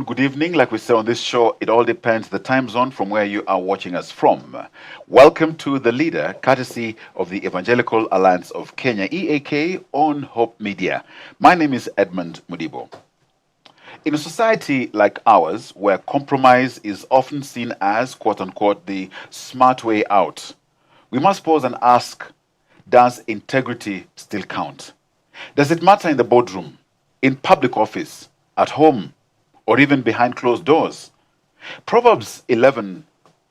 afternoon, good evening. Like we say on this show, it all depends the time zone from where you are watching us from. Welcome to The Leader, courtesy of the Evangelical Alliance of Kenya, EAK, on Hope Media. My name is Edmund Mudibo. In a society like ours, where compromise is often seen as, quote-unquote, the smart way out, we must pause and ask, does integrity still count? Does it matter in the boardroom, in public office, at home, or even behind closed doors? Proverbs 11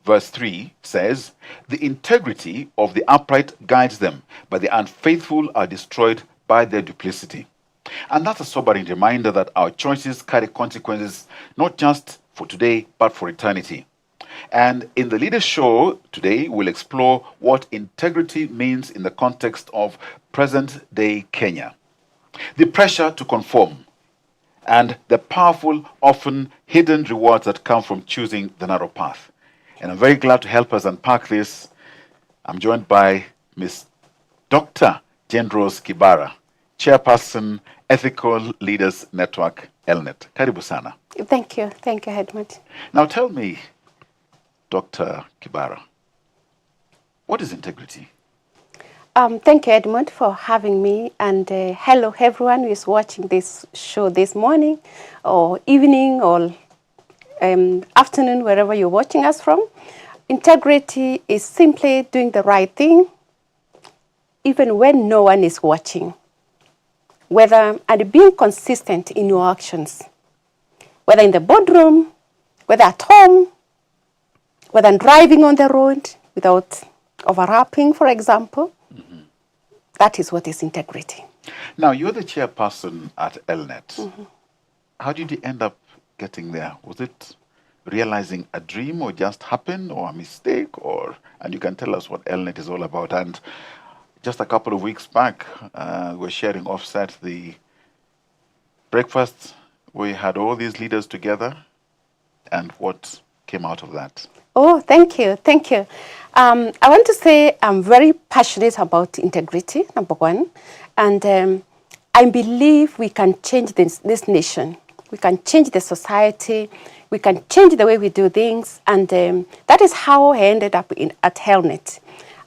verse 3 says, "The integrity of the upright guides them, but the unfaithful are destroyed by their duplicity." And that's a sobering reminder that our choices carry consequences not just for today, but for eternity. And in the Leader Show today, we'll explore what integrity means in the context of present-day Kenya. The pressure to conform, and the powerful, often hidden rewards that come from choosing the narrow path. And I'm very glad to help us unpack this. I'm joined by Ms. Dr. Jane Rose Kibara, Chairperson, Ethical Leaders Network, ELNET. Karibu sana. Thank you, Edmund. Now tell me, Dr. Kibara, what is integrity? Thank you, Edmund, for having me. And hello, everyone who is watching this show this morning or evening or afternoon, wherever you're watching us from. Integrity is simply doing the right thing, even when no one is watching. And being consistent in your actions, whether in the boardroom, whether at home, whether driving on the road without overlapping, for example. That is what is integrity. Now, you're the chairperson at ELNET. How did you end up getting there? Was it realizing a dream or just happened or a mistake? And you can tell us what ELNET is all about. And just a couple of weeks back, we're sharing offset the breakfast. We had all these leaders together. And what came out of that? Oh, thank you. I want to say I'm very passionate about integrity, number one. And I believe we can change this nation. We can change the society. We can change the way we do things. And that is how I ended up at ELNET.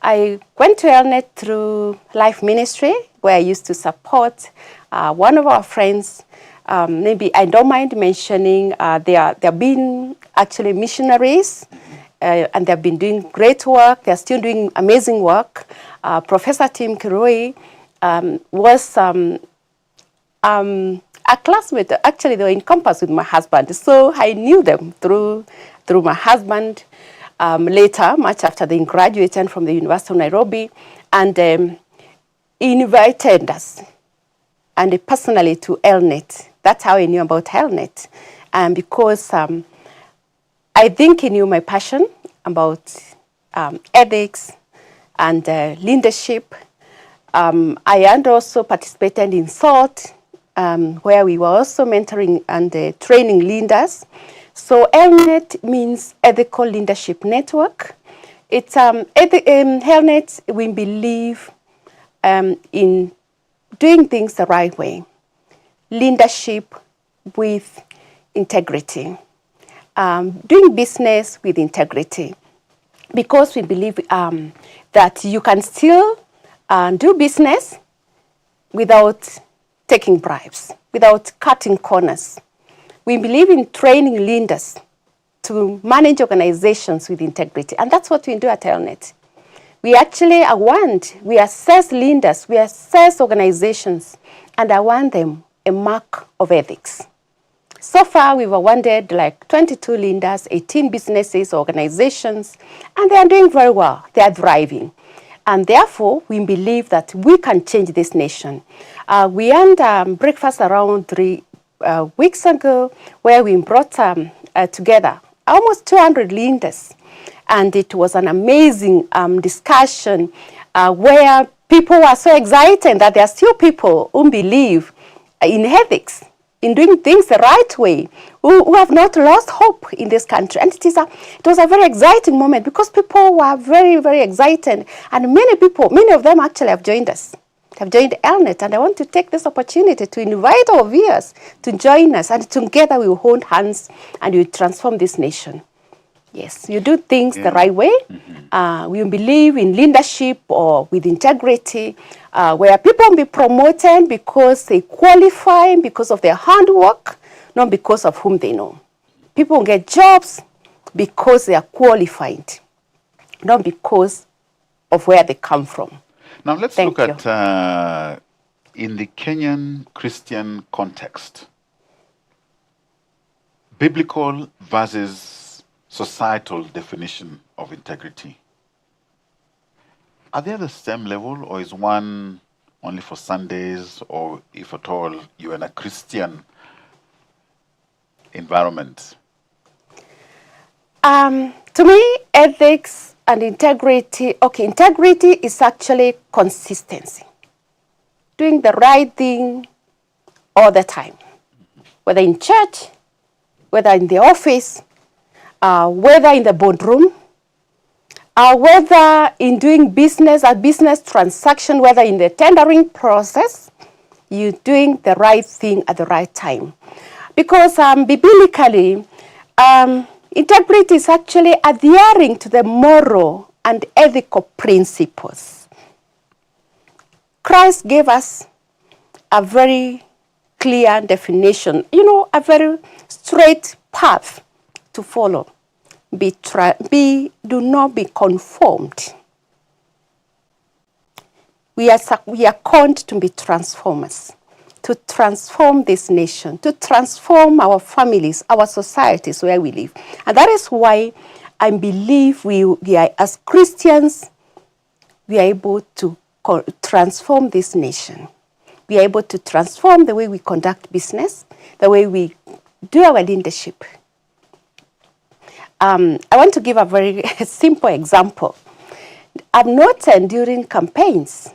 I went to ELNET through Life Ministry, where I used to support one of our friends. Maybe I don't mind mentioning they're being actually missionaries. And they've been doing great work. They're still doing amazing work. Professor Tim Kirui was a classmate. Actually, they were in campus with my husband. So I knew them through my husband. Later, much after they graduated from the University of Nairobi. And he invited us, and personally to ELNET. That's how I knew about ELNET. Because I think he knew my passion about ethics and leadership. I had also participated in SALT, where we were also mentoring and training leaders. So ELNET means Ethical Leadership Network. It's ELNET, we believe in doing things the right way. Leadership with integrity. Doing business with integrity, because we believe that you can still do business without taking bribes, without cutting corners. We believe in training leaders to manage organizations with integrity, and that's what we do at ELNET. We actually we assess leaders, we assess organizations, and award them a mark of ethics. So far, we've awarded like 22 leaders, 18 businesses, organizations, and they are doing very well. They are thriving. And therefore, we believe that we can change this nation. We had breakfast around 3 weeks ago, where we brought together almost 200 leaders. And it was an amazing discussion where people were so excited that there are still people who believe in ethics, in doing things the right way, who have not lost hope in this country. And it was a very exciting moment because people were very, very excited. And many of them actually have joined us. have joined ELNET, and I want to take this opportunity to invite our viewers to join us, and together we will hold hands and we will transform this nation. Yes, you do things the right way. We believe in leadership or with integrity, where people will be promoted because they qualify, because of their hard work, not because of whom they know. People get jobs because they are qualified, not because of where they come from. Now let's look at in the Kenyan Christian context, biblical versus societal definition of integrity. Are they at the same level, or is one only for Sundays, or if at all you're in a Christian environment? To me, ethics and integrity, integrity is actually consistency. Doing the right thing all the time, whether in church, whether in the office, whether in the boardroom, whether in doing business, a business transaction, whether in the tendering process, you're doing the right thing at the right time. Because biblically, integrity is actually adhering to the moral and ethical principles. Christ gave us a very clear definition, a very straight path to follow. Do not be conformed. We are called to be transformers, to transform this nation, to transform our families, our societies where we live. And that is why I believe we are, as Christians, we are able to transform this nation. We are able to transform the way we conduct business, the way we do our leadership. I want to give a very simple example. I've noted during campaigns,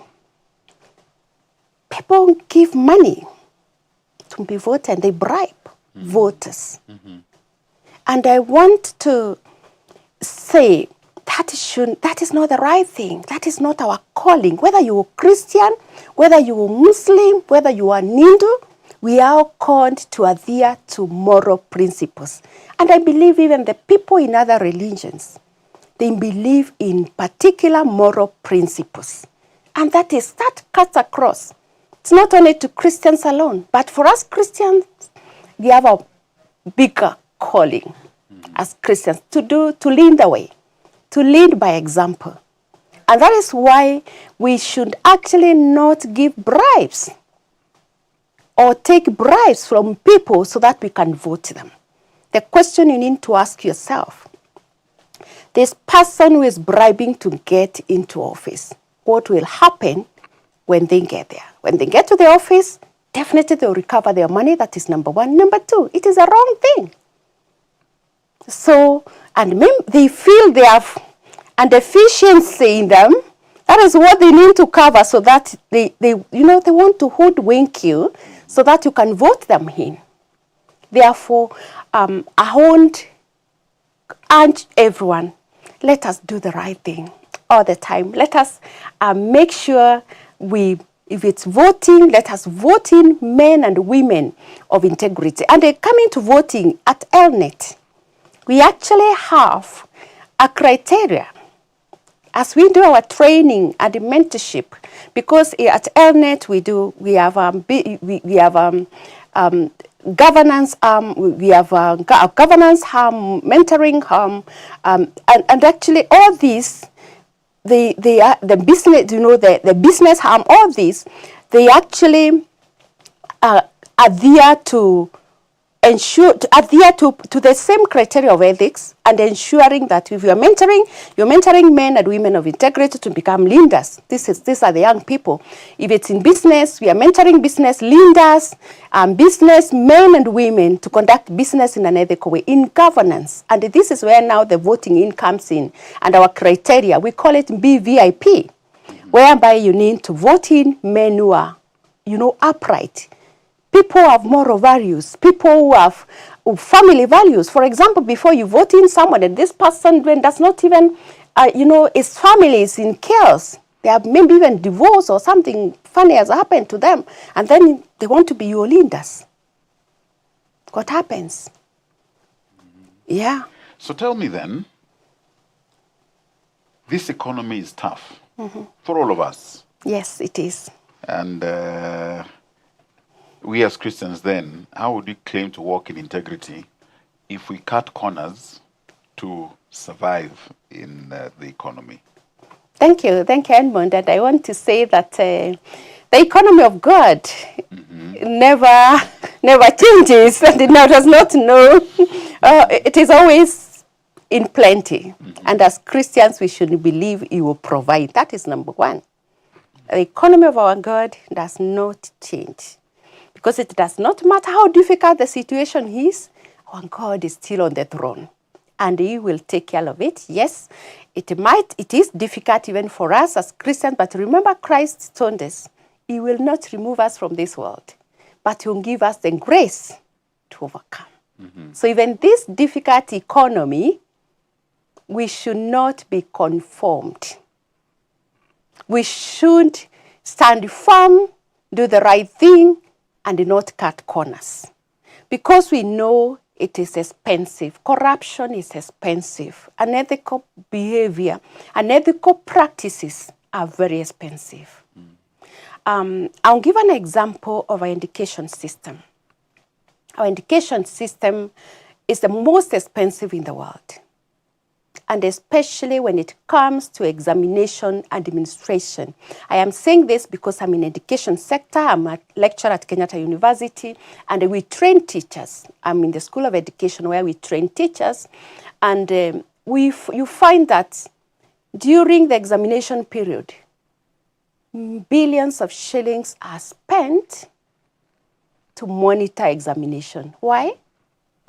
people give money to be voted, they bribe voters. And I want to say that is not the right thing. That is not our calling. Whether you are Christian, whether you are Muslim, whether you are Hindu, we are called to adhere to moral principles. And I believe even the people in other religions, they believe in particular moral principles. And that cuts across. It's not only to Christians alone, but for us Christians, we have a bigger calling as Christians to lead the way, to lead by example. And that is why we should actually not give bribes or take bribes from people so that we can vote them. The question you need to ask yourself, this person who is bribing to get into office, what will happen when they get there? When they get to the office, definitely they'll recover their money. That is number one. Number two, it is a wrong thing. So, and they feel they have an deficiency in them. That is what they need to cover, so that they want to hoodwink you so that you can vote them in. Therefore, I want urge everyone, let us do the right thing all the time. Let us make sure if it's voting, let us vote in men and women of integrity. And coming to voting at ELNET, we actually have a criteria as we do our training and mentorship, because at ELNET we have governance we have a governance mentoring and actually all these they are the business, the business all these, they actually adhere to the same criteria of ethics, and ensuring that if you're mentoring men and women of integrity to become leaders. These are the young people. If it's in business, we are mentoring business leaders, business men and women to conduct business in an ethical way. In governance, and this is where now the voting in comes in, and our criteria, we call it BVIP, whereby you need to vote in men who are, upright. People who have moral values, people who have family values. For example, before you vote in someone, and this person does not even, his family is in chaos. They have maybe even divorced or something funny has happened to them. And then they want to be your leaders. What happens? Yeah. So tell me then, this economy is tough for all of us. Yes, it is. And we as Christians then, how would we claim to walk in integrity if we cut corners to survive in the economy? Thank you, Edmund. And I want to say that the economy of God never changes, and it now does not know. It is always in plenty. And as Christians, we should believe He will provide. That is number one. The economy of our God does not change. Because it does not matter how difficult the situation is, our God is still on the throne. And He will take care of it. Yes, it is difficult even for us as Christians, but remember Christ told us, He will not remove us from this world, but He will give us the grace to overcome. So even this difficult economy, we should not be conformed. We should stand firm, do the right thing, and not cut corners. Because we know it is expensive. Corruption is expensive. Unethical behavior, unethical practices are very expensive. I'll give an example of our education system. Our education system is the most expensive in the world. And especially when it comes to examination administration. I am saying this because I'm in education sector. I'm a lecturer at Kenyatta University, and we train teachers. I'm in the School of Education where we train teachers. And you find that during the examination period, billions of shillings are spent to monitor examination. Why?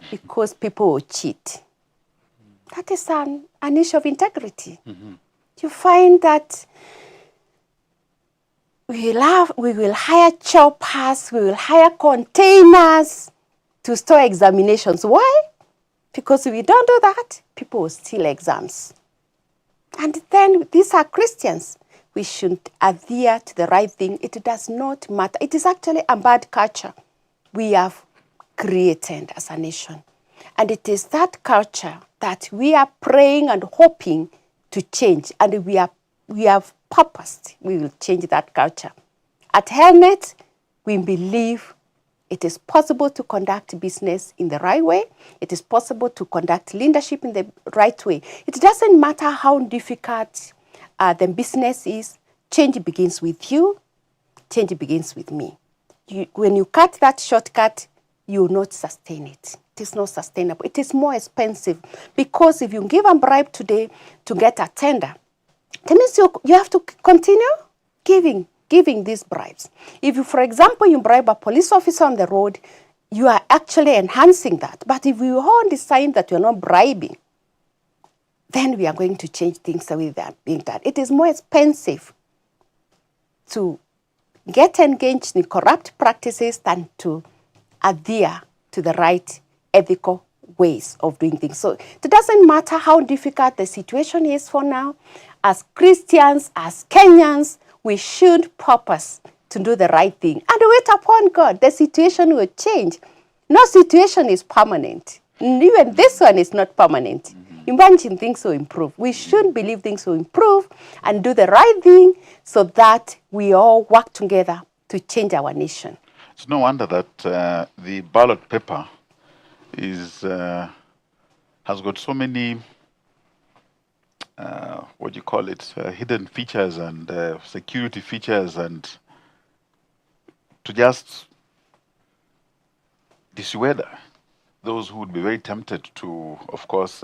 Because people will cheat. That is an issue of integrity. You find that we will hire choppers, we will hire containers to store examinations. Why? Because if we don't do that, people will steal exams. And then these are Christians. We should adhere to the right thing. It does not matter. It is actually a bad culture we have created as a nation. And it is that culture that we are praying and hoping to change. And we have purposed we will change that culture. At ELNET, we believe it is possible to conduct business in the right way. It is possible to conduct leadership in the right way. It doesn't matter how difficult the business is. Change begins with you. Change begins with me. When you cut that shortcut, you will not sustain it. It is not sustainable. It is more expensive because if you give a bribe today to get a tender, that means you have to continue giving these bribes. If you, for example, you bribe a police officer on the road, you are actually enhancing that. But if we all decide that you're not bribing, then we are going to change things the way they are being done. It is more expensive to get engaged in corrupt practices than to adhere to the right ethical ways of doing things. So it doesn't matter how difficult the situation is for now. As Christians, as Kenyans, we should purpose to do the right thing and wait upon God. The situation will change. No situation is permanent. Even this one is not permanent. Imagine things will improve. We should believe things will improve and do the right thing so that we all work together to change our nation. It's no wonder that the ballot paper has got so many hidden features and security features, and to just dissuade those who would be very tempted to, of course,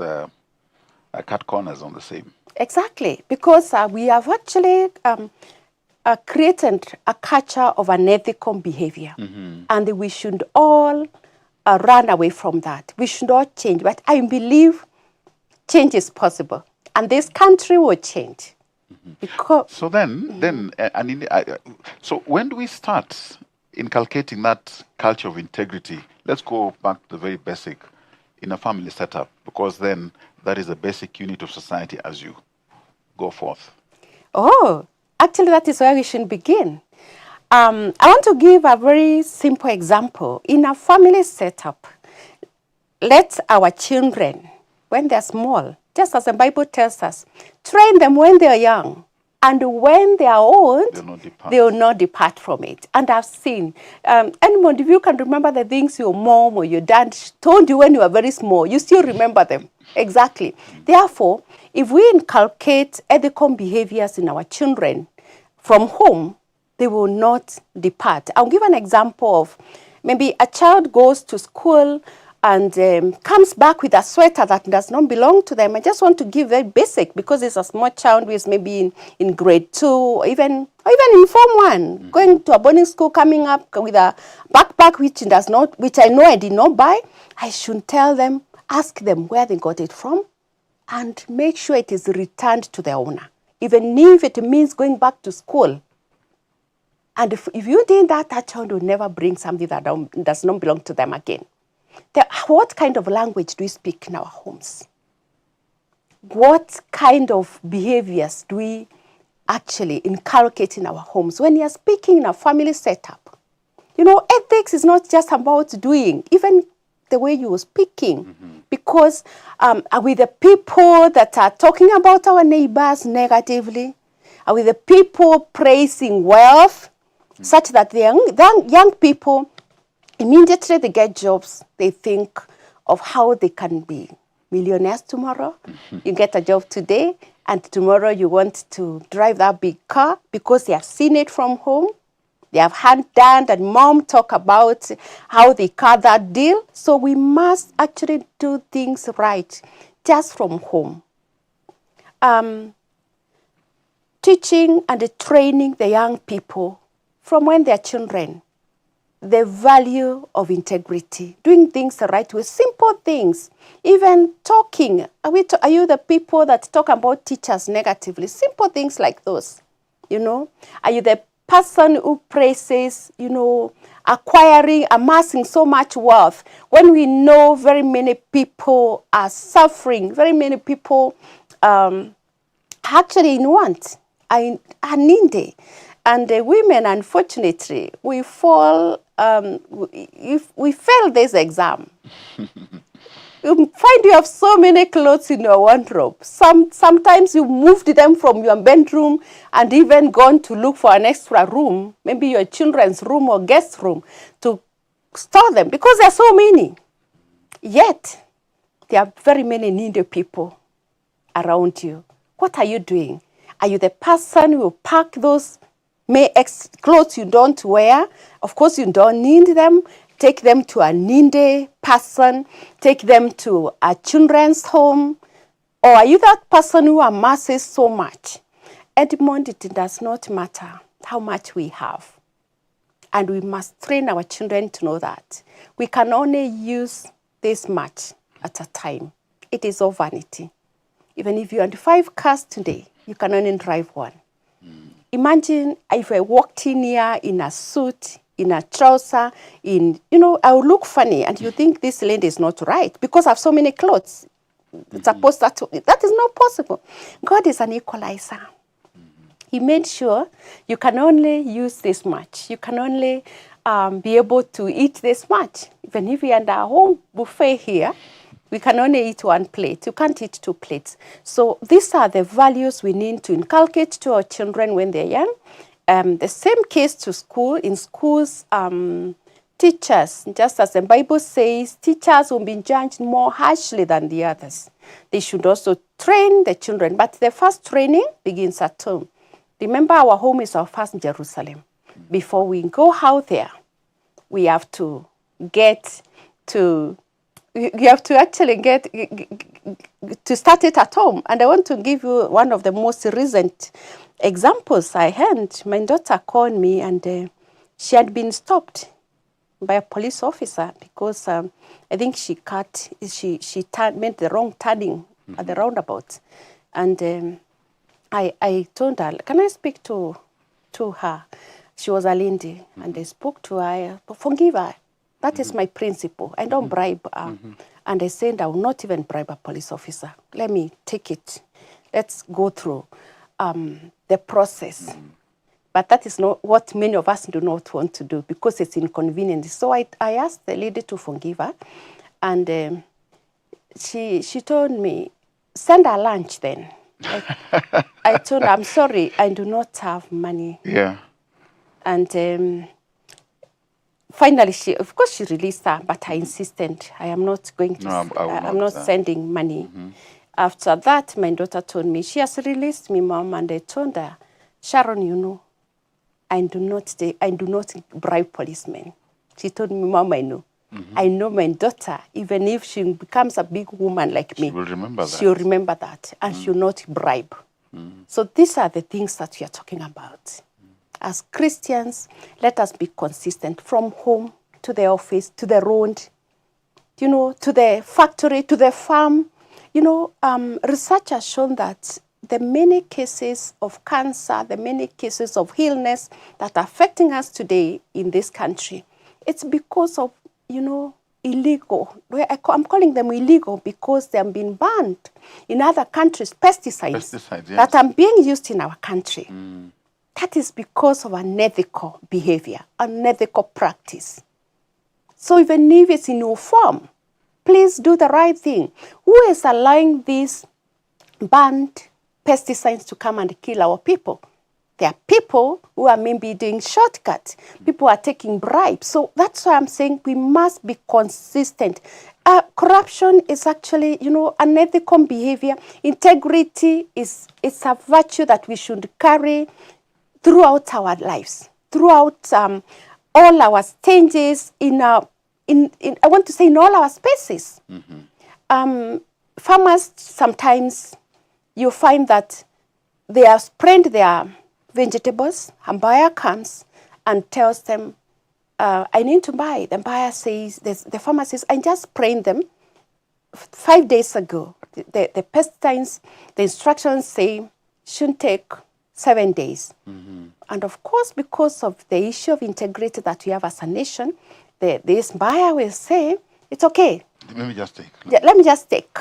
cut corners on the same. Exactly, because we have actually created a culture of unethical behavior, and we should all run away from that. We should all change, but I believe change is possible, and this country will change. Because so so when do we start inculcating that culture of integrity? Let's go back to the very basic in a family setup, because then that is a basic unit of society as you go forth. Oh, actually, that is where we should begin. I want to give a very simple example. In a family setup, let our children, when they're small, just as the Bible tells us, train them when they're young. And when they are old, they will not depart from it. And I've seen, anyone, if you can remember the things your mom or your dad told you when you were very small, you still remember them. Exactly. Therefore, if we inculcate ethical behaviors in our children from home, they will not depart. I'll give an example of maybe a child goes to school and comes back with a sweater that does not belong to them. I just want to give very basic, because it's a small child who is maybe in grade 2 or even in Form 1, going to a boarding school, coming up with a backpack which I know I did not buy. I should tell them, ask them where they got it from, and make sure it is returned to the owner, even if it means going back to school. And if you did that, that child will never bring something that does not belong to them again. What kind of language do we speak in our homes? What kind of behaviors do we actually inculcate in our homes when you're speaking in a family setup? You know, ethics is not just about doing, even the way you are speaking. Because are we the people that are talking about our neighbors negatively? Are we the people praising wealth, such that the young people, immediately they get jobs, they think of how they can be millionaires tomorrow. You get a job today, and tomorrow you want to drive that big car because they have seen it from home. They have had dad and mom talk about how they cut that deal. So we must actually do things right just from home. Teaching and training the young people from when they're children, the value of integrity, doing things the right way, simple things, even talking. Are you the people that talk about teachers negatively? Simple things like those, you know. Are you the person who praises, you know, amassing so much wealth, when we know very many people are suffering, very many people actually in want, are needy. And the women, unfortunately, we fall, we fail this exam. You find you have so many clothes in your wardrobe. Sometimes you moved them from your bedroom and even gone to look for an extra room, maybe your children's room or guest room, to store them, because there are so many. Yet, there are very many needy people around you. What are you doing? Are you the person who will pack those clothes you don't wear? Of course, you don't need them. Take them to a needy person. Take them to a children's home. Or are you that person who amasses so much? Edmond, it does not matter how much we have. And we must train our children to know that we can only use this much at a time. It is all vanity. Even if you have 5 cars today, you can only drive one. Imagine if I walked in here in a suit, in a trouser, I will look funny, and you think this lady is not right because I have so many clothes. Suppose that is not possible. God is an equalizer. He made sure you can only use this much. You can only be able to eat this much. Even if we are in our home buffet here, we can only eat 1 plate. You can't eat 2 plates. So these are the values we need to inculcate to our children when they're young. The same case to school. In schools, teachers, just as the Bible says, teachers will be judged more harshly than the others. They should also train the children. But the first training begins at home. Remember, our home is our first Jerusalem. Before we go out there, we have to get to... You have to actually to start it at home. And I want to give you one of the most recent examples I had. My daughter called me, and she had been stopped by a police officer because I think she made the wrong turning at the roundabout. And I told her, can I speak to her? She was a lady, and I spoke to her, forgive her. That is my principle. I don't bribe. And I said, I will not even bribe a police officer. Let me take it. Let's go through the process. But that is not what many of us do not want to do because it's inconvenient. So I asked the lady to forgive her, and she told me, send her lunch then. I told her, I'm sorry, I do not have money. Yeah. And finally, of course, she released her, but I insisted, I am not going to, I'm not sending money. After that, my daughter told me, she has released me, Mom, and I told her, Sharon, you know, I do not bribe policemen. She told me, Mom, I know. I know my daughter, even if she becomes a big woman like me, she will remember that. She'll remember that, and she'll not bribe. So these are the things that we are talking about. As Christians, let us be consistent from home to the office, to the road, you know, to the factory, to the farm. You know, research has shown that the many cases of cancer, the many cases of illness that are affecting us today in this country, it's because of, you know, illegal. I'm calling them illegal because they have been banned in other countries, pesticides yes. that are being used in our country. That is because of unethical behavior, unethical practice. So even if it's in your form, please do the right thing. Who is allowing these banned pesticides to come and kill our people? There are people who are maybe doing shortcuts. People are taking bribes. So that's why I'm saying we must be consistent. Corruption is actually, you know, unethical behavior. Integrity it's a virtue that we should carry throughout our lives, throughout all our stages I want to say in all our spaces. Farmers, sometimes you find that they have sprayed their vegetables, and buyer comes and tells them, I need to buy. The buyer says, the farmer says, I just sprayed them 5 days ago. The pesticides, the instructions say, shouldn't take 7 days. And of course, because of the issue of integrity that we have as a nation, this buyer will say, it's okay. Let me just take. Let me just take.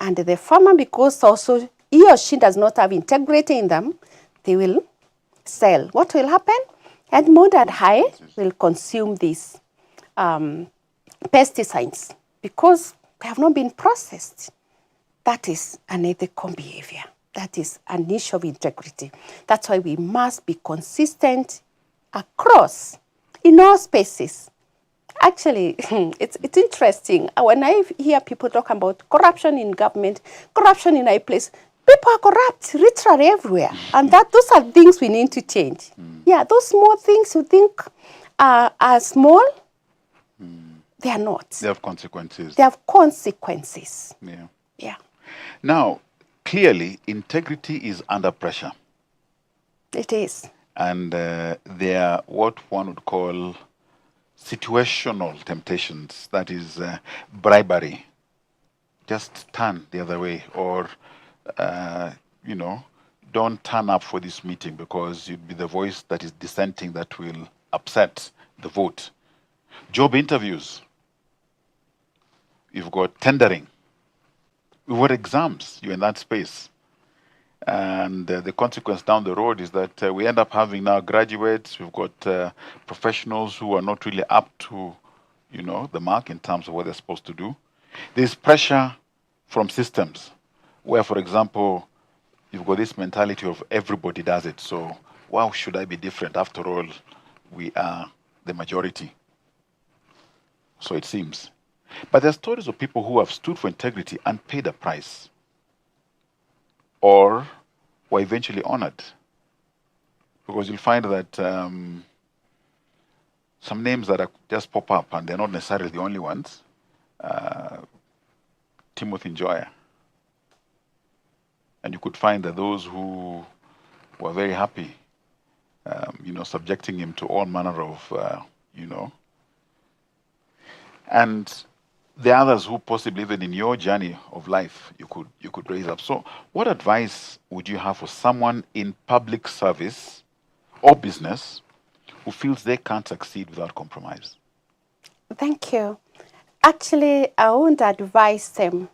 And the farmer, because also he or she does not have integrity in them, they will sell. What will happen? Edmund and I will consume these pesticides because they have not been processed. That is unethical behavior. That is an issue of integrity. That's why we must be consistent across, in all spaces. Actually, it's interesting. When I hear people talk about corruption in government, corruption in a place, people are corrupt literally everywhere. And those are things we need to change. Yeah, those small things you think are small, they are not. They have consequences. They have consequences. Yeah. Yeah. Now, clearly, integrity is under pressure. It is. And they are what one would call situational temptations, that is bribery. Just turn the other way, or, you know, don't turn up for this meeting because you'd be the voice that is dissenting that will upset the vote. Job interviews. You've got tendering. We've got exams. You're in that space. And the consequence down the road is that we end up having now graduates. We've got professionals who are not really up to, you know, the mark in terms of what they're supposed to do. There's pressure from systems where, for example, you've got this mentality of everybody does it. So why should I be different? After all, we are the majority. So it seems. But there are stories of people who have stood for integrity and paid a price, or were eventually honored. Because you'll find that some names that are just pop up, and they're not necessarily the only ones. Timothy Njoya. And you could find that those who were very happy, you know, subjecting him to all manner of, you know. And the others who possibly even in your journey of life you could raise up. So what advice would you have for someone in public service or business who feels they can't succeed without compromise? Thank you. Actually, I would advise them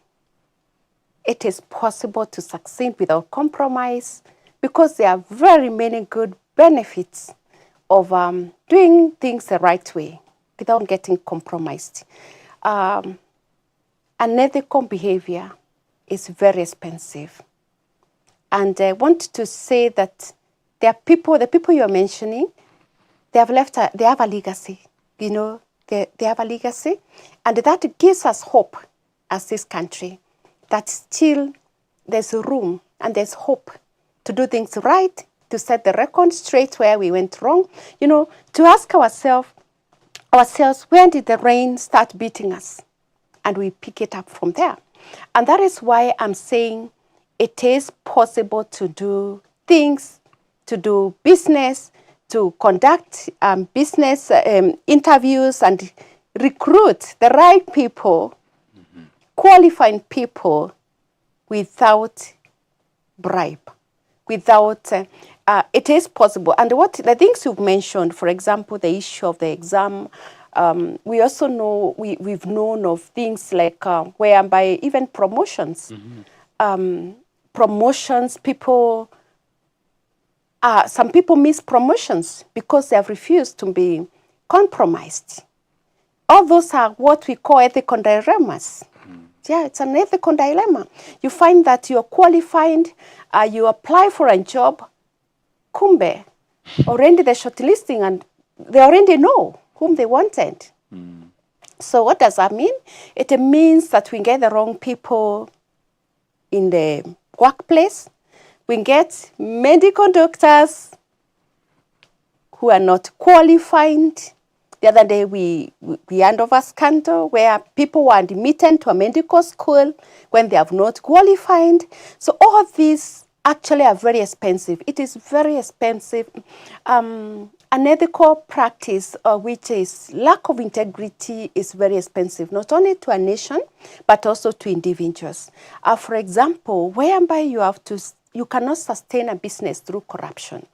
it is possible to succeed without compromise because there are very many good benefits of doing things the right way without getting compromised. Unethical behavior is very expensive. And I want to say that there are people, the people you're mentioning, they have a legacy, you know, they have a legacy. And that gives us hope as this country, that still there's room and there's hope to do things right, to set the record straight where we went wrong, you know, to ask ourselves, when did the rain start beating us? And we pick it up from there. And that is why I'm saying it is possible to do things, to do business, to conduct business interviews and recruit the right people, qualifying people without bribe, without, it is possible. And what the things you've mentioned, for example, the issue of the exam, we also know, we've known of things like whereby even promotions, people, some people miss promotions because they have refused to be compromised. All those are what we call ethical dilemmas. Yeah, it's an ethical dilemma. You find that you're qualified, you apply for a job, kumbe, already the shortlisting, and they already know whom they wanted. So what does that mean? It means that we get the wrong people in the workplace. We get medical doctors who are not qualified. The other day we heard of a scandal where people were admitted to a medical school when they have not qualified. So all of these actually are very expensive. It is very expensive. Unethical practice, which is lack of integrity, is very expensive, not only to a nation, but also to individuals. For example, whereby you cannot sustain a business through corruption.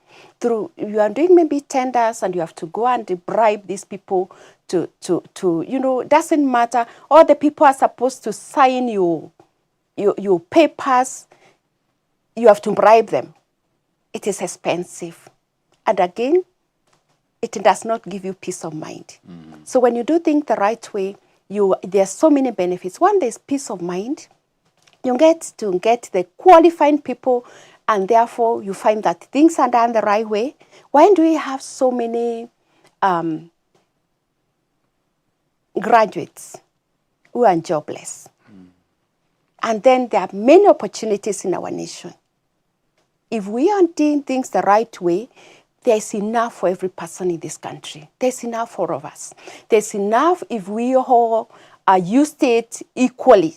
You are doing maybe tenders and you have to go and bribe these people to you know, doesn't matter. All the people are supposed to sign your papers. You have to bribe them. It is expensive. And again, it does not give you peace of mind. So when you do things the right way, there are so many benefits. One, there's peace of mind. You get to get the qualifying people, and therefore you find that things are done the right way. Why do we have so many graduates who are jobless? And then there are many opportunities in our nation. If we are doing things the right way, there's enough for every person in this country. There's enough for all of us. There's enough if we all used it equally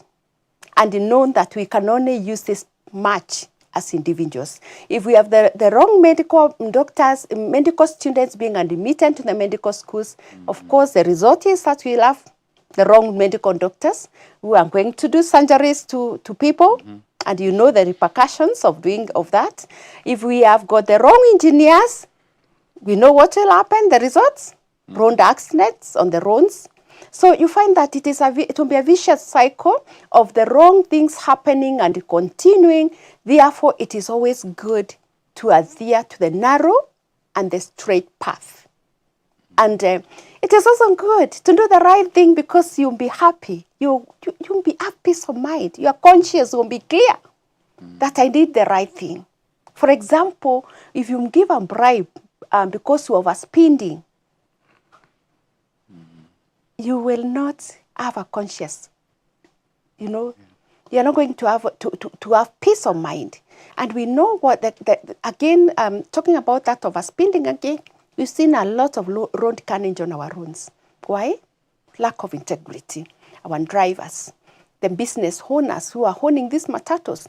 and known that we can only use this much as individuals. If we have the wrong medical doctors, medical students being admitted to the medical schools, of course, the result is that we'll have the wrong medical doctors who are going to do surgeries to people. And you know the repercussions of doing of that. If we have got the wrong engineers, we know what will happen, the results, road accidents on the roads. So you find that it will be a vicious cycle of the wrong things happening and continuing. Therefore, it is always good to adhere to the narrow and the straight path. And it is also good to do the right thing because you'll be happy. You'll be have peace of mind. Your conscience will be clear that I did the right thing. For example, if you give a bribe because you are overspending, you will not have a conscience. You know, you're not going to have peace of mind. And we know what again, talking about that overspending again, we've seen a lot of road carnage on our roads. Why? Lack of integrity. Our drivers, the business owners who are owning these matatus,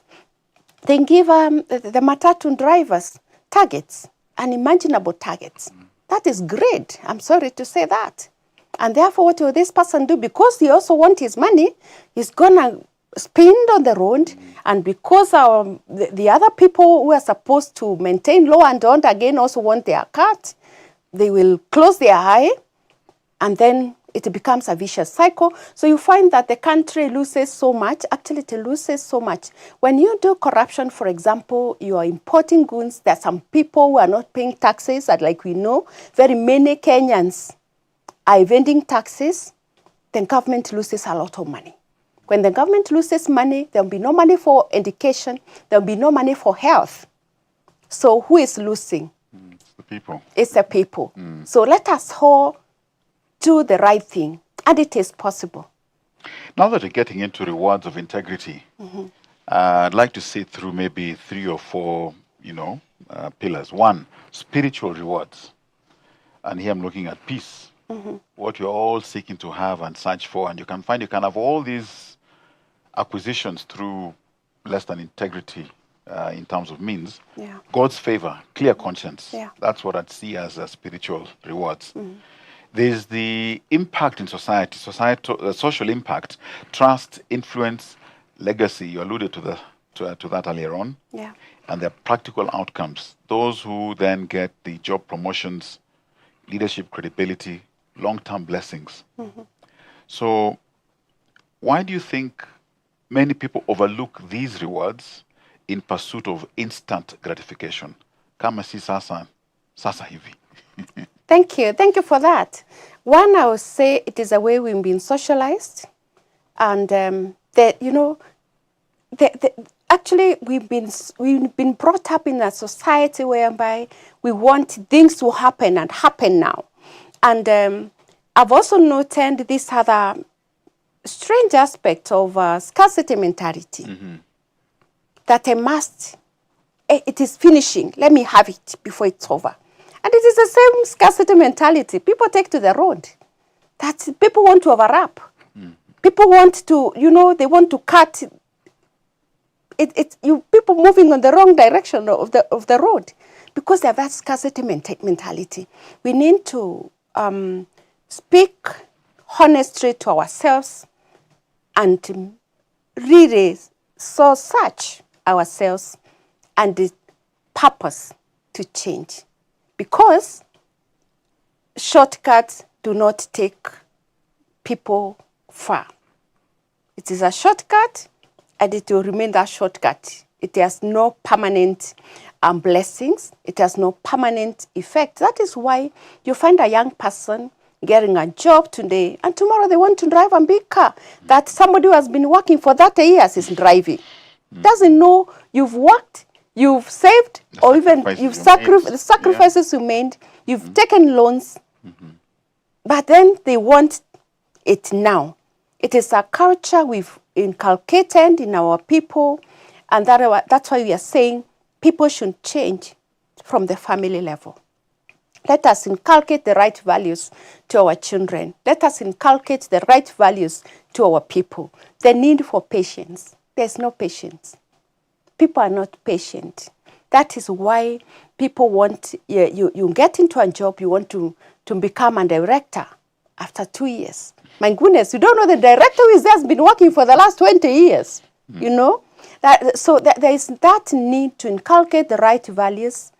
they give the matatu drivers targets, unimaginable targets. That is great. I'm sorry to say that. And therefore, what will this person do? Because he also wants his money, he's going to spend on the road. And because the other people who are supposed to maintain law and order again also want their cut, they will close their eye. And then it becomes a vicious cycle. So you find that the country loses so much. Actually, it loses so much. When you do corruption, for example, you are importing goods. There are some people who are not paying taxes, and like we know, very many Kenyans are evading taxes. Then government loses a lot of money. When the government loses money, there will be no money for education. There will be no money for health. So who is losing? It's the people. It's the people. So let us all do the right thing, and it is possible. Now that you're getting into rewards of integrity, I'd like to see through maybe 3 or 4, pillars. One, spiritual rewards. And here I'm looking at peace, what you're all seeking to have and search for. And you can have all these acquisitions through less than integrity in terms of means. Yeah. God's favor, clear conscience. Yeah. That's what I'd see as spiritual rewards. There's the impact in society, social impact, trust, influence, legacy. You alluded to that earlier on. Yeah. And their practical outcomes. Those who then get the job promotions, leadership credibility, long-term blessings. So why do you think many people overlook these rewards in pursuit of instant gratification? Kama si sasa hivi. Thank you for that. One, I would say it is a way we've been socialized, and actually we've been brought up in a society whereby we want things to happen and happen now. And I've also noted this other strange aspect of scarcity mentality, that it is finishing, let me have it before it's over. And it is the same scarcity mentality people take to the road, that people want to overlap. People want to, they want to cut people moving on the wrong direction of the road because they have that scarcity mentality. We need to speak honestly to ourselves and really search ourselves and the purpose to change. Because shortcuts do not take people far. It is a shortcut, and it will remain that shortcut. It has no permanent blessings. It has no permanent effect. That is why you find a young person getting a job today, and tomorrow they want to drive a big car that somebody who has been working for 30 years is driving. Doesn't know you've worked, you've saved, or even you've sacrifices you made, you've taken loans, but then they want it now. It is a culture we've inculcated in our people, and that's why we are saying people should change from the family level. Let us inculcate the right values to our children. Let us inculcate the right values to our people. The need for patience. There's no patience. People are not patient. That is why people want, you get into a job, you want to become a director after 2 years. My goodness, you don't know the director who has been working for the last 20 years, So there is that need to inculcate the right values,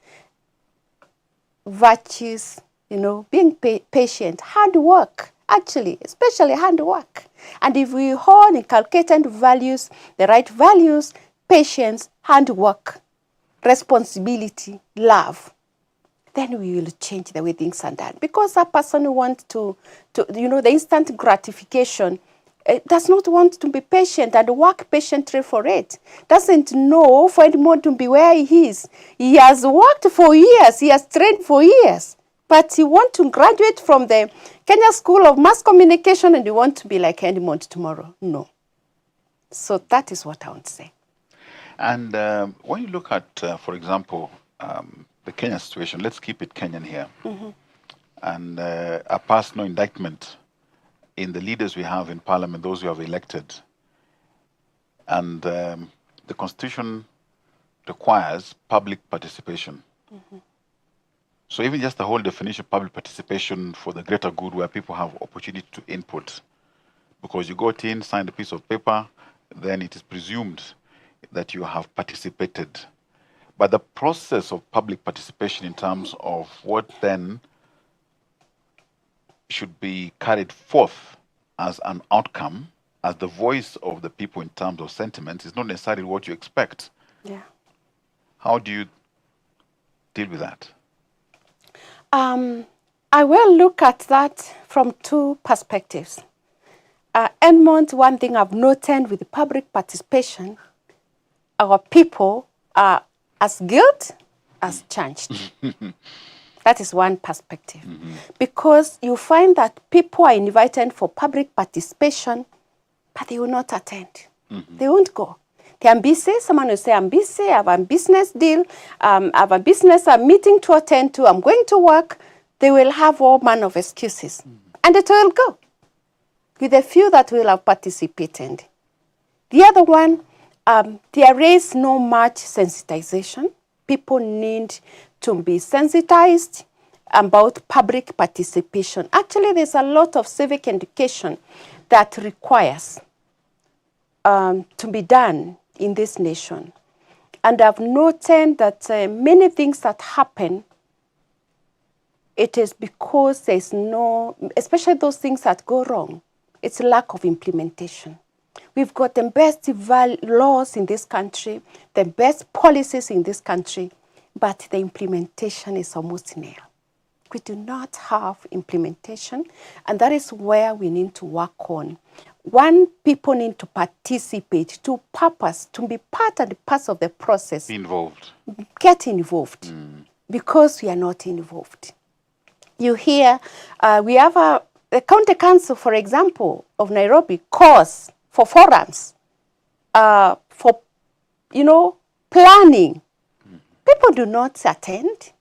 virtues, being patient, hard work, actually, especially hard work. And if we all inculcated values, the right values, patience, hard work, responsibility, love, then we will change the way things are done. Because that person who wants to the instant gratification does not want to be patient and work patiently for it. Doesn't know for anymore to be where he is. He has worked for years. He has trained for years. But he wants to graduate from the Kenya School of Mass Communication and he wants to be like Edmond tomorrow. No. So that is what I want to say. And when you look at, for example, the Kenya situation, let's keep it Kenyan here. And a personal indictment in the leaders we have in parliament, those who have elected. And the constitution requires public participation. So even just the whole definition of public participation for the greater good where people have opportunity to input. Because you got in, signed a piece of paper, then it is presumed that you have participated. But the process of public participation in terms of what then should be carried forth as an outcome, as the voice of the people in terms of sentiments, is not necessarily what you expect. Yeah. How do you deal with that? I will look at that from two perspectives. Edmond, one thing I've noted with the public participation, our people are as guilt as changed. That is one perspective. Because you find that people are invited for public participation, but they will not attend. They won't go. They're busy. Someone will say, I'm busy, I have a business deal, I have a business, a meeting to attend to, I'm going to work. They will have all manner of excuses. And it will go, with a few that will have participated. The other one, there is no much sensitization. People need to be sensitized about public participation. Actually, there's a lot of civic education that requires to be done in this nation. And I've noted that many things that happen, it is because there's no, especially those things that go wrong, it's lack of implementation. We've got the best laws in this country, the best policies in this country, but the implementation is almost nil. We do not have implementation, and that is where we need to work on. One, people need to participate, to purpose, to be part and parts of the process. Be involved. Get involved, because we are not involved. You hear, we have the county council, for example, of Nairobi calls for forums, for, planning. People do not attend.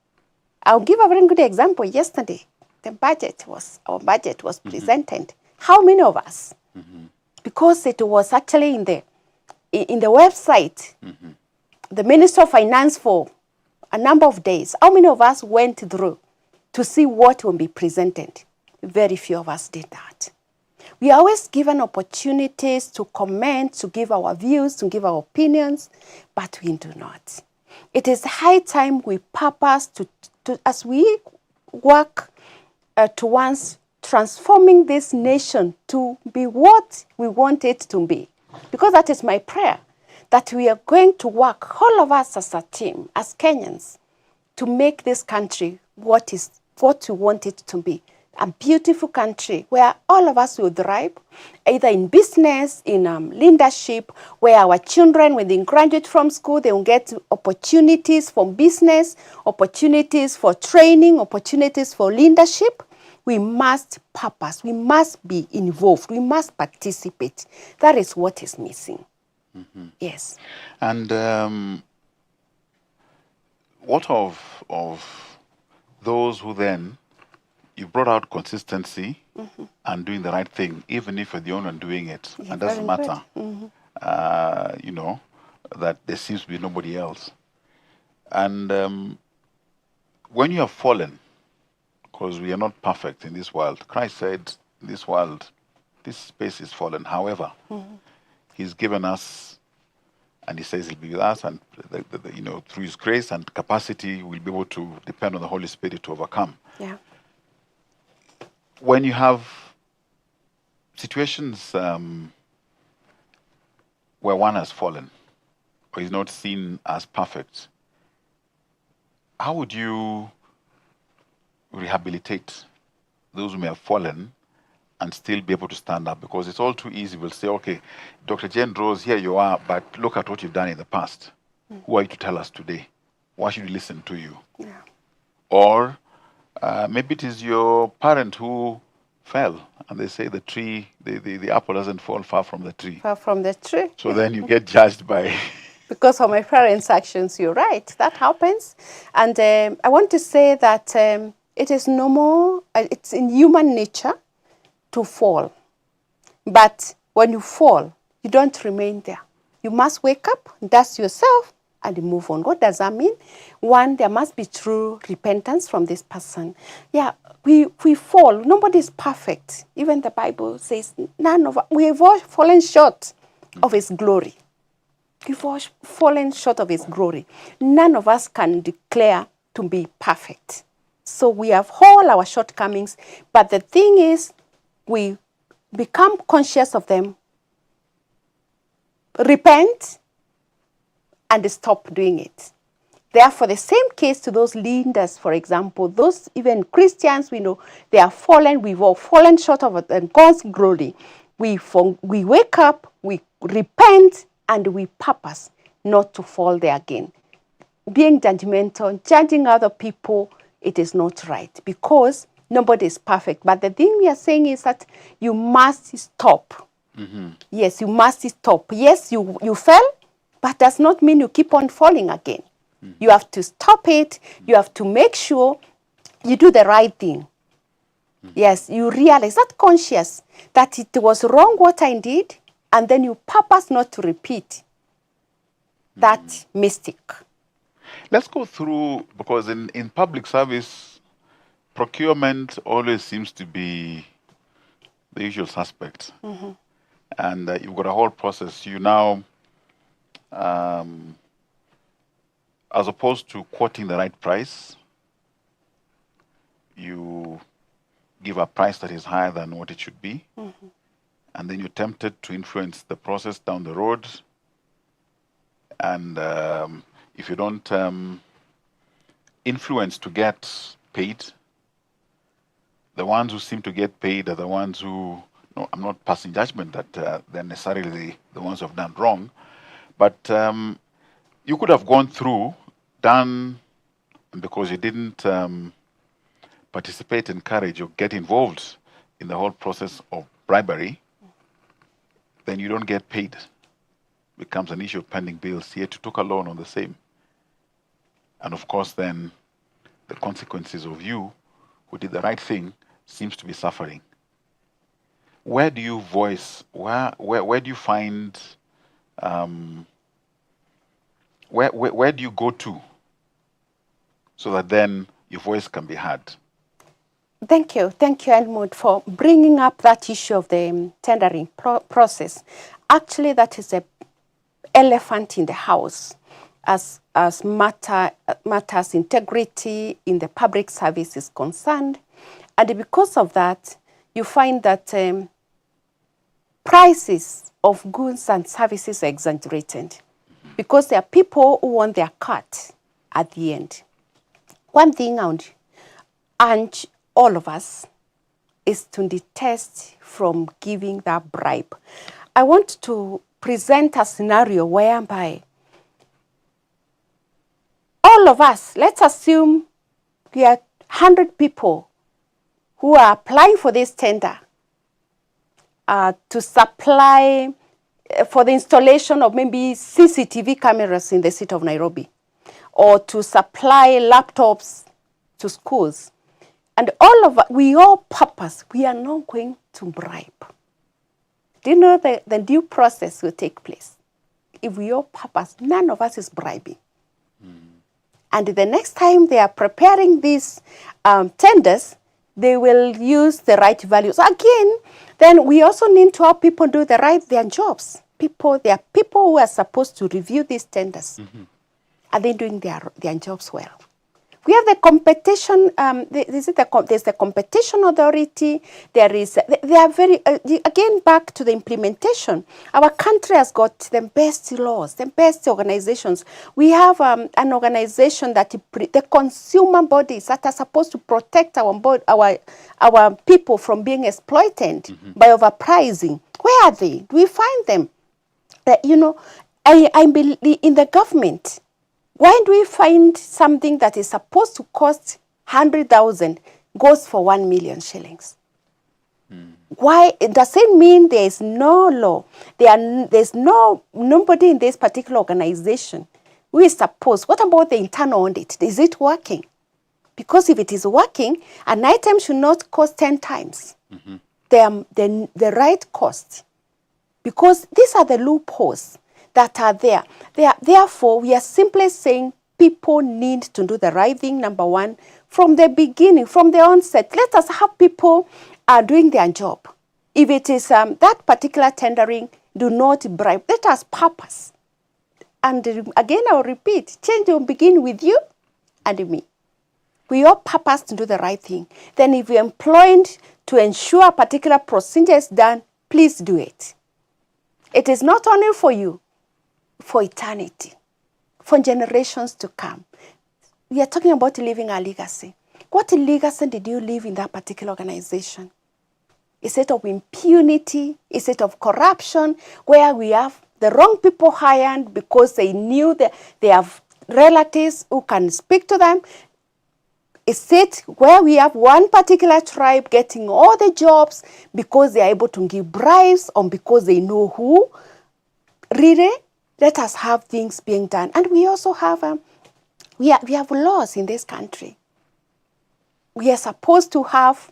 I'll give a very good example. Yesterday, our budget was presented. How many of us? Because it was actually in the website, the Minister of Finance for a number of days. How many of us went through to see what will be presented? Very few of us did that. We are always given opportunities to comment, to give our views, to give our opinions, but we do not. It is high time we purpose to as we work towards transforming this nation to be what we want it to be. Because that is my prayer, that we are going to work, all of us as a team, as Kenyans, to make this country what we want it to be. A beautiful country where all of us will thrive, either in business, in leadership, where our children, when they graduate from school, they will get opportunities for business, opportunities for training, opportunities for leadership. We must purpose, we must be involved, we must participate. That is what is missing. Yes. And what of those who then, you brought out consistency and doing the right thing, even if you're the only one doing it. Yeah, and doesn't very matter, that there seems to be nobody else. And when you have fallen, because we are not perfect in this world, Christ said, in this world, this space is fallen. However, He's given us, and He says He'll be with us, and through His grace and capacity, we'll be able to depend on the Holy Spirit to overcome. Yeah. When you have situations where one has fallen or is not seen as perfect, how would you rehabilitate those who may have fallen and still be able to stand up? Because it's all too easy. We'll say, okay, Dr. Jane Rose, here you are, but look at what you've done in the past. Who are you to tell us today? Why should we listen to you? Yeah. Or maybe it is your parent who fell, and they say the tree, the apple doesn't fall far from the tree. Far from the tree. So then you get judged by... Because of my parents' actions, you're right. That happens. And I want to say that it is normal, it's in human nature to fall. But when you fall, you don't remain there. You must wake up, dust yourself, and move on. What does that mean? One, there must be true repentance from this person. Yeah, we fall. Nobody is perfect. Even the Bible says we have all fallen short of His glory. We've all fallen short of His glory. None of us can declare to be perfect. So we have all our shortcomings, but the thing is, we become conscious of them, repent, and stop doing it. Therefore, the same case to those leaders, for example, those even Christians, we know they are fallen, we've all fallen short of God's glory. We wake up, we repent, and we purpose not to fall there again. Being judgmental, judging other people, it is not right, because nobody is perfect. But the thing we are saying is that you must stop. Mm-hmm. Yes, you must stop. Yes, you fell, but does not mean you keep on falling again. Mm-hmm. You have to stop it. You have to make sure you do the right thing. Mm-hmm. Yes, you realize that conscious that it was wrong what I did, and then you purpose not to repeat that mistake. Let's go through, because in public service, procurement always seems to be the usual suspect. Mm-hmm. And you've got a whole process. You now, as opposed to quoting the right price, you give a price that is higher than what it should be. Mm-hmm. And then you're tempted to influence the process down the road. And if you don't influence to get paid, the ones who seem to get paid are the ones who, no, I'm not passing judgment that they're necessarily the ones who have done wrong, but you could have gone through, done, because you didn't participate, encourage, or get involved in the whole process of bribery, then you don't get paid. Becomes an issue of pending bills, yet you took a loan on the same. And of course, then the consequences of you who did the right thing seems to be suffering. Where do you voice, where do you find, where do you go to so that then your voice can be heard? Thank you, Elmwood, for bringing up that issue of the tendering process. Actually, that is a elephant in the house as matters integrity in the public service is concerned. And because of that, you find that prices of goods and services are exaggerated, because there are people who want their cut at the end. One thing I would urge all of us is to detest from giving that bribe. I want to present a scenario whereby all of us, let's assume we are 100 people who are applying for this tender to supply for the installation of maybe CCTV cameras in the city of Nairobi, or to supply laptops to schools. And all of us, we all purpose, we are not going to bribe. Do you know the due process will take place? If we all purpose, none of us is bribing. And the next time they are preparing these tenders, they will use the right values. Again, then we also need to have people do their jobs. There are people who are supposed to review these tenders. Mm-hmm. Are they doing their jobs well? We have the competition, there's the competition authority, they are very, again, back to the implementation. Our country has got the best laws, the best organizations. We have an organization that, the consumer bodies that are supposed to protect our people from being exploited by overpricing. Where are they? Do we find them? I believe in the government. Why do we find something that is supposed to cost 100,000 goes for 1 million shillings? Why? It doesn't mean there is no law. There's nobody in this particular organization who is supposed. What about the internal audit? Is it working? Because if it is working, an item should not cost 10 times the right cost. Because these are the loopholes that are there. Therefore, we are simply saying people need to do the right thing, number one, from the beginning, from the onset. Let us have people doing their job. If it is that particular tendering, do not bribe. Let us purpose. And again, I'll repeat, change will begin with you and me. We all purpose to do the right thing. Then if you're employed to ensure a particular procedure is done, please do it. It is not only for you, for eternity, for generations to come. We are talking about leaving a legacy. What legacy did you leave in that particular organization? Is it of impunity? Is it of corruption, where we have the wrong people hired because they knew that they have relatives who can speak to them? Is it where we have one particular tribe getting all the jobs because they are able to give bribes or because they know who? Really, let us have things being done. And we also have, we have laws in this country. We are supposed to have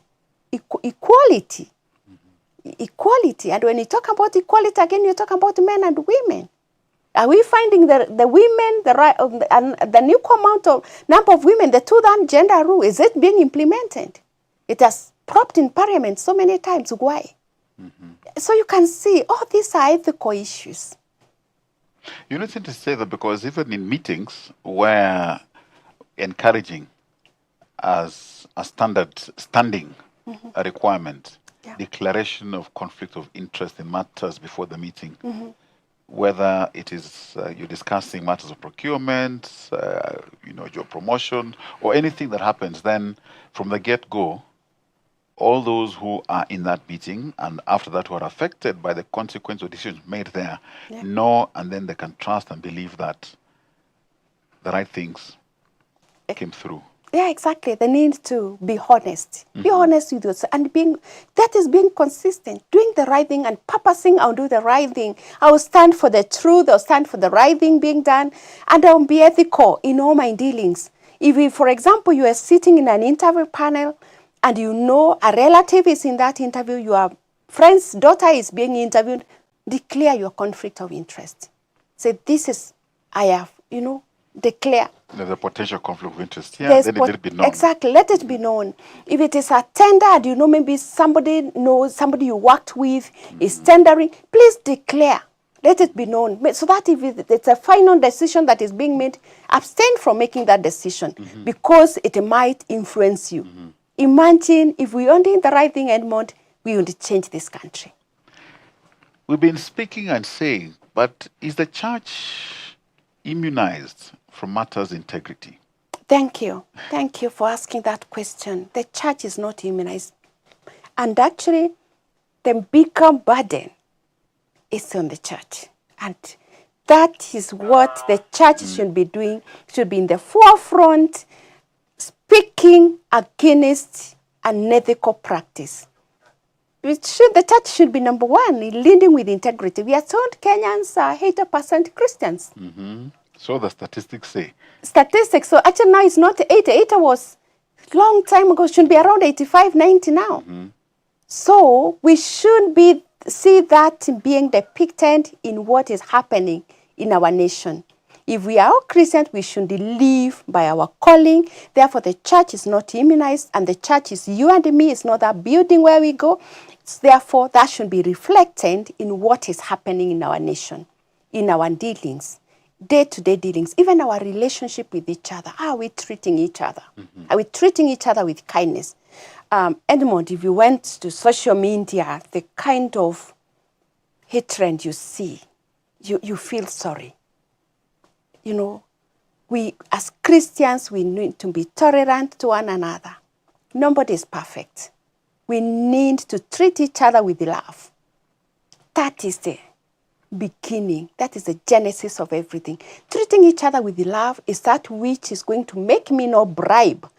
equality. Equality. And when you talk about equality, again, you talk about men and women. Are we finding the women, the new number of women, the two-third gender rule, is it being implemented? It has propped in parliament so many times. Why? So you can see, these are ethical issues. You know, it's interesting to say that because even in meetings where encouraging as a standing a requirement, declaration of conflict of interest in matters before the meeting, whether it is you're discussing matters of procurement, your promotion, or anything that happens, then from the get-go, all those who are in that meeting and after that who are affected by the consequence of decisions made there know, and then they can trust and believe that the right things came through. Yeah, exactly. They need to be honest. Be honest with yourself. And that is being consistent, doing the right thing and purposing, I'll do the right thing. I will stand for the truth. I'll stand for the right thing being done. And I'll be ethical in all my dealings. If, for example, you are sitting in an interview panel and you know a relative is in that interview, your friend's daughter is being interviewed, declare your conflict of interest. Say, declare. There's a potential conflict of interest. Yeah, then let it be known. Exactly, let it be known. If it is a tender, and maybe somebody knows, somebody you worked with is tendering, please declare. Let it be known. So that if it's a final decision that is being made, abstain from making that decision because it might influence you. Imagine if we only did the right thing, Edmond, we would change this country. We've been speaking and saying, but is the church immunized from matters integrity? Thank you. Thank you for asking that question. The church is not immunized. And actually, the bigger burden is on the church. And that is what the church should be doing, should be in the forefront, speaking against unethical practice. The church should be number one in leading with integrity. We are told Kenyans are 80% Christians. So the statistics say. Statistics. So actually now it's not 80. 80 was long time ago. It should be around 85, 90 now. So we should see that being depicted in what is happening in our nation. If we are all Christians, we should live by our calling. Therefore, the church is not immunized, and the church is you and me. It's not that building where we go. Therefore, that should be reflected in what is happening in our nation, in our dealings, day-to-day dealings, even our relationship with each other. How are we treating each other? Are we treating each other with kindness? Edmond, if you went to social media, the kind of hatred you see, you feel sorry. We as Christians, we need to be tolerant to one another. Nobody is perfect. We need to treat each other with love. That is the beginning. That is the genesis of everything. Treating each other with love is that which is going to make me not bribe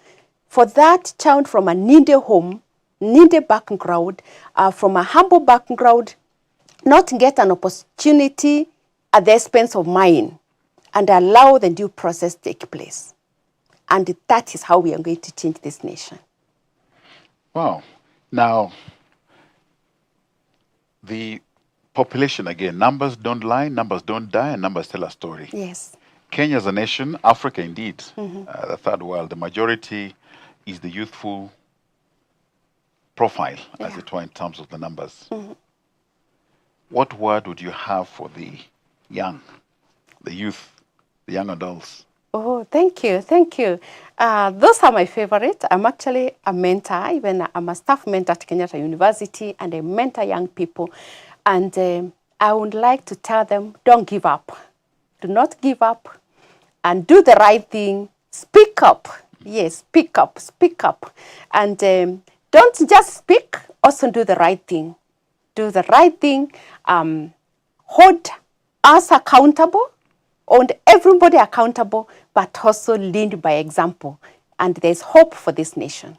for that child from a needy home, needy background, from a humble background, not get an opportunity at the expense of mine, and allow the due process to take place. And that is how we are going to change this nation. Wow. Now, the population, again, numbers don't lie, numbers don't die, and numbers tell a story. Yes. Kenya as a nation, Africa indeed, the third world, the majority is the youthful profile, as it were, in terms of the numbers. What word would you have for the young, the youth, the young adults Oh, thank you, thank you. Those are my favorite. I'm actually a mentor, even I'm a staff mentor at Kenyatta University, and I mentor young people. And I would like to tell them, don't give up. Do not give up and do the right thing. Speak up. Yes, speak up, speak up. And don't just speak, also do the right thing. Do the right thing. Hold us accountable, hold everybody accountable, but also lead by example. And there's hope for this nation.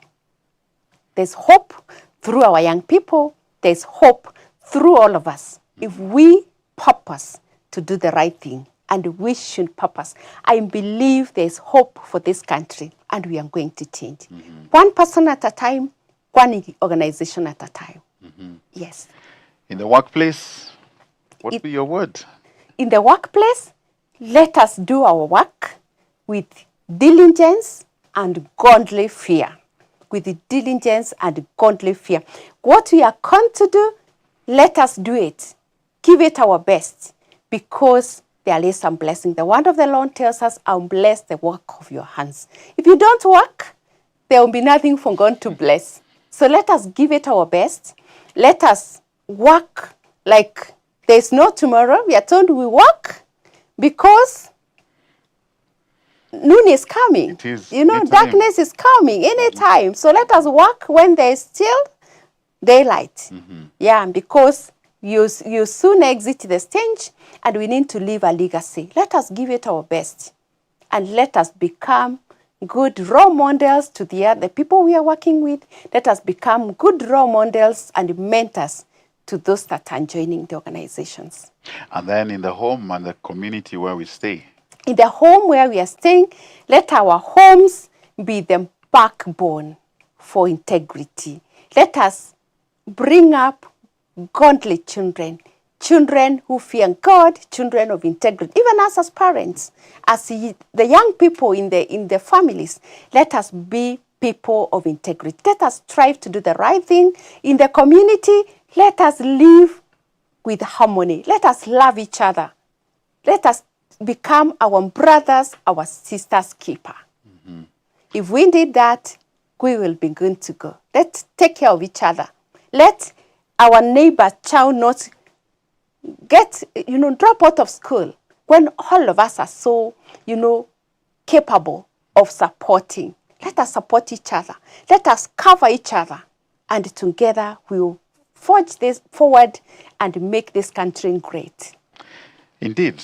There's hope through our young people. There's hope through all of us. If we purpose to do the right thing and we should purpose, I believe there's hope for this country and we are going to change. One person at a time, one organization at a time. Yes. In the workplace, what would be your word? In the workplace, let us do our work with diligence and godly fear. With diligence and godly fear. What we are called to do, let us do it. Give it our best, because there is some blessing. The word of the Lord tells us, I'll bless the work of your hands. If you don't work, there will be nothing for God to bless. So let us give it our best. Let us work like there's no tomorrow. We are told we work because noon is coming. It is. Darkness is coming anytime. So let us work when there is still daylight. Yeah, because you soon exit the stage and we need to leave a legacy. Let us give it our best and let us become good role models to the people we are working with. Let us become good role models and mentors to those that are joining the organizations. And then in the home and the community where we stay. In the home where we are staying, let our homes be the backbone for integrity. Let us bring up godly children, children who fear God, children of integrity. Even us as parents, as the young people in the families, let us be people of integrity. Let us strive to do the right thing. In the community, let us live with harmony. Let us love each other. Let us become our brothers, our sisters' keeper. If we did that, we will be good to go. Let's take care of each other. Let our neighbor child not get, drop out of school when all of us are so, capable of supporting. Let us support each other. Let us cover each other. And together we will forge this forward and make this country great. Indeed.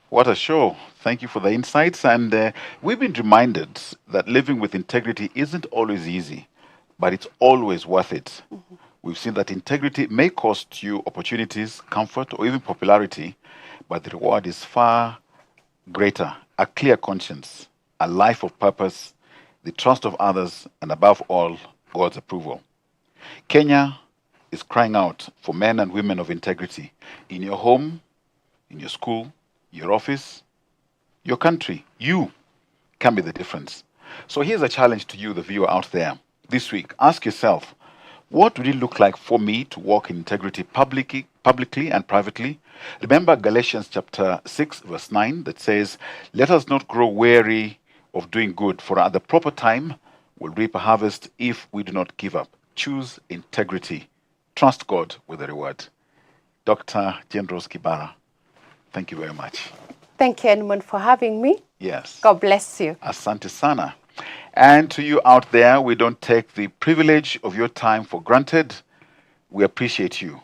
What a show. Thank you for the insights. And we've been reminded that living with integrity isn't always easy, but it's always worth it. We've seen that integrity may cost you opportunities, comfort, or even popularity, but the reward is far greater. A clear conscience, a life of purpose, the trust of others, and above all, God's approval. Kenya is crying out for men and women of integrity in your home, in your school, your office, your country. You can be the difference. So here's a challenge to you, the viewer out there. This week, ask yourself, what would it look like for me to walk in integrity publicly and privately? Remember Galatians chapter 6, verse 9, that says, let us not grow weary of doing good, for at the proper time we'll reap a harvest if we do not give up. Choose integrity. Trust God with the reward. Dr. Jendros Kibara, thank you very much. Thank you, Edmund, for having me. Yes. God bless you. Asante sana. And to you out there, we don't take the privilege of your time for granted. We appreciate you.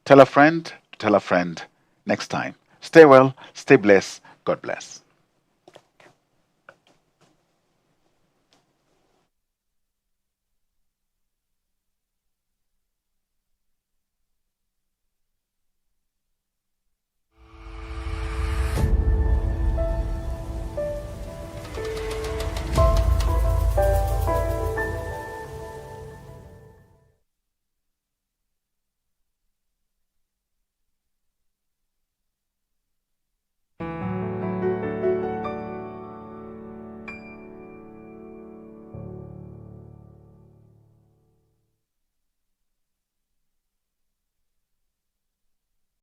Tell a friend to tell a friend next time. Stay well, stay blessed. God bless.